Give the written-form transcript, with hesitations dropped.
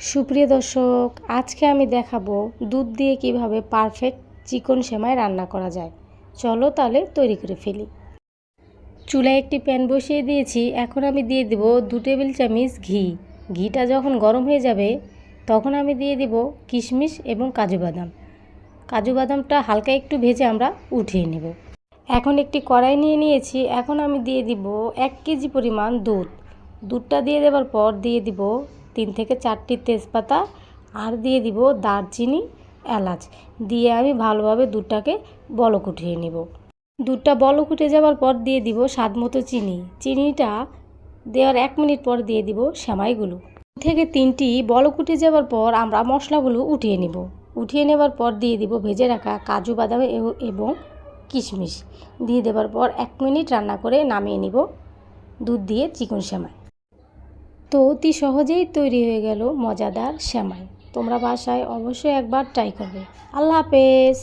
সুপ্রিয় দর্শক, আজকে আমি দেখাবো দুধ দিয়ে কিভাবে পারফেক্ট চিকন সেমাই রান্না করা যায়। চলো তাহলে তৈরি করে ফেলি। চুলায় একটি প্যান বসিয়ে দিয়েছি। এখন আমি দিয়ে দেব 2 টেবিল চামচ ঘি। ঘিটা যখন গরম হয়ে যাবে তখন আমি দিয়ে দেব কিশমিশ এবং কাজু বাদাম। কাজু বাদামটা হালকা একটু ভেজে আমরা উঠিয়ে নেব। এখন একটি কড়াই নিয়ে নিয়েছি। এখন আমি দিয়ে দিব 1 কেজি পরিমাণ দুধ। দুধটা দিয়ে দেওয়ার পর দিয়ে দিব 3 থেকে 4টি তেজপাতা আর দিয়ে দিব দারচিনি, এলাচ দিয়ে আমি ভালোভাবে দুধটাকে বলক উঠিয়ে নেব। দুধটা বলক উঠে যাওয়ার পর দিয়ে দিব স্বাদ মতো চিনি। চিনিটা দেওয়ার 1 মিনিট পর দিয়ে দিব সেমাইগুলো। 2 থেকে 3টি বলক উঠে যাওয়ার পর আমরা মশলাগুলো উঠিয়ে নেব। উঠিয়ে নেওয়ার পর দিয়ে দিব ভেজে রাখা কাজু বাদাম এবং কিশমিশ দিয়ে দেওয়ার পর 1 মিনিট রান্না করে নামিয়ে নিব দুধ দিয়ে চিকন সেমাই। তো অতি সহজেই তৈরি হয়ে গেল মজাদার সেমাই। তোমরা বাসায় অবশ্যই একবার ট্রাই করবে। আল্লাহ হাফেজ।